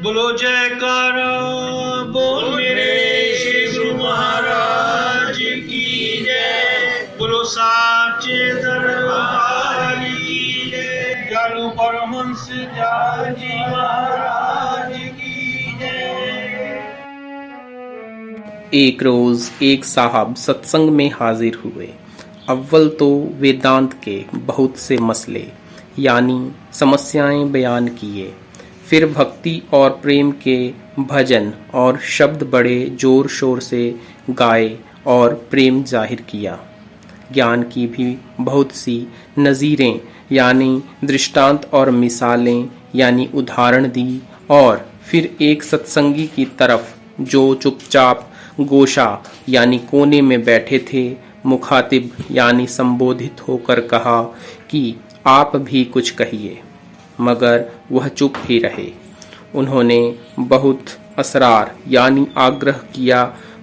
बोलो जयकारा बोल मेरे श्री गुरु महाराज की जय। बोलो साचे दरबार की जय। जालू परमहंस जाजी महाराज की जय। एक रोज एक साहब सत्संग में हाजिर हुए। अव्वल तो वेदांत के बहुत से मसले यानी समस्याएं बयान किए, फिर भक्ति और प्रेम के भजन और शब्द बड़े जोर शोर से गाए और प्रेम जाहिर किया। ज्ञान की भी बहुत सी नज़ीरें यानी दृष्टांत और मिसालें यानी उदाहरण दी और फिर एक सत्संगी की तरफ जो चुपचाप गोशा यानी कोने में बैठे थे मुखातिब यानी संबोधित होकर कहा कि आप भी कुछ कहिए, मगर वह चुप ही रहे। उन्होंने बहुत असरार यानी आग्रह किया,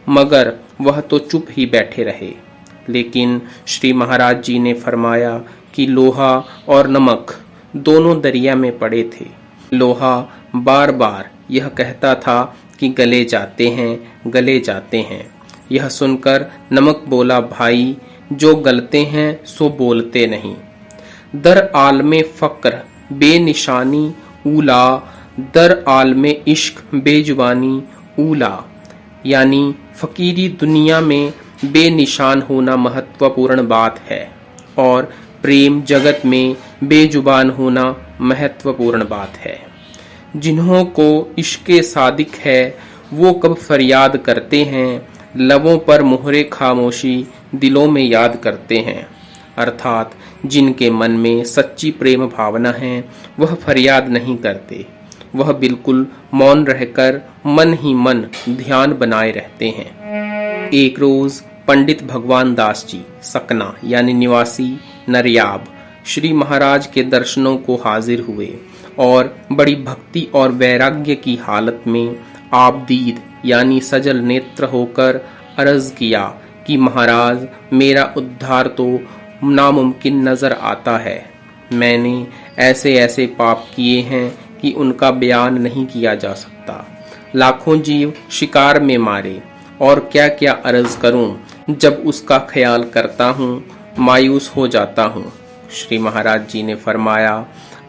मगर वह तो चुप ही बैठे रहे। लेकिन श्री महाराज जी ने फरमाया कि लोहा और नमक दोनों दरिया में पड़े थे। लोहा बार बार यह कहता था कि गले जाते हैं, गले जाते हैं। यह सुनकर नमक बोला, भाई जो गलते हैं सो बोलते नहीं। दर आलमे फक्र बेनिशानी ऊला, दर आलमे इश्क बेजुबानी ऊला, यानी फकीरी दुनिया में बेनिशान होना महत्वपूर्ण बात है और प्रेम जगत में बेजुबान होना महत्वपूर्ण बात है। जिन्हों को इश्के सादिक है वो कब फरियाद करते हैं, लबों पर मुहरे खामोशी दिलों में याद करते हैं। अर्थात जिनके मन में सच्ची प्रेम भावना है वह फरियाद नहीं करते, वह बिल्कुल मौन रहकर मन ही मन ध्यान बनाए रहते हैं। एक रोज पंडित भगवान दास जी सकना यानी निवासी नरियाब श्री महाराज के दर्शनों को हाजिर हुए और बड़ी भक्ति और वैराग्य की हालत में आबदीद यानी सजल नेत्र होकर अर्ज किया कि महाराज मेरा उद्धार तो नामुमकिन नजर आता है। मैंने ऐसे ऐसे पाप किए हैं कि उनका बयान नहीं किया जा सकता। लाखों जीव शिकार में मारे और क्या क्या अर्ज करूं, जब उसका ख्याल करता हूं मायूस हो जाता हूं। श्री महाराज जी ने फरमाया,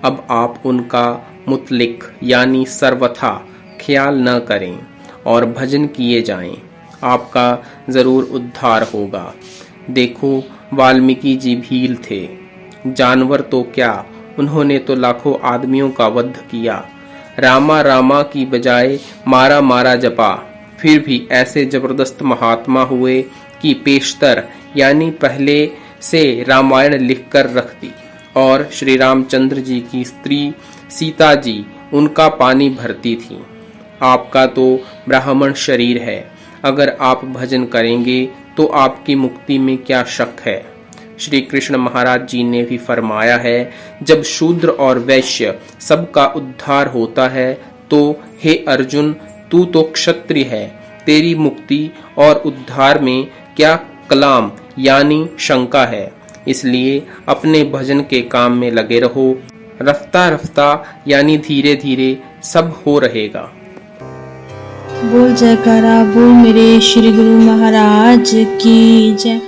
अब आप उनका मुतलिक यानी सर्वथा ख्याल न करें और भजन किए जाएं, आपका जरूर उद्धार होगा। देखो वाल्मीकि जी भील थे, जानवर तो क्या उन्होंने तो लाखों आदमियों का वध किया। रामा रामा की बजाय मारा मारा जपा, फिर भी ऐसे जबरदस्त महात्मा हुए कि पेशतर यानी पहले से रामायण लिखकर रख दी और श्री रामचंद्र जी की स्त्री सीता जी उनका पानी भरती थी। आपका तो ब्राह्मण शरीर है, अगर आप भजन करेंगे तो आपकी मुक्ति में क्या शक है। श्री कृष्ण महाराज जी ने भी फरमाया है, जब शूद्र और वैश्य सबका उद्धार होता है तो हे अर्जुन तू तो क्षत्रिय है, तेरी मुक्ति और उद्धार में क्या कलाम यानी शंका है। इसलिए अपने भजन के काम में लगे रहो, रफ्ता रफ्ता यानी धीरे धीरे सब हो रहेगा। बोल जयकारा बोल मेरे श्री गुरु महाराज की जय।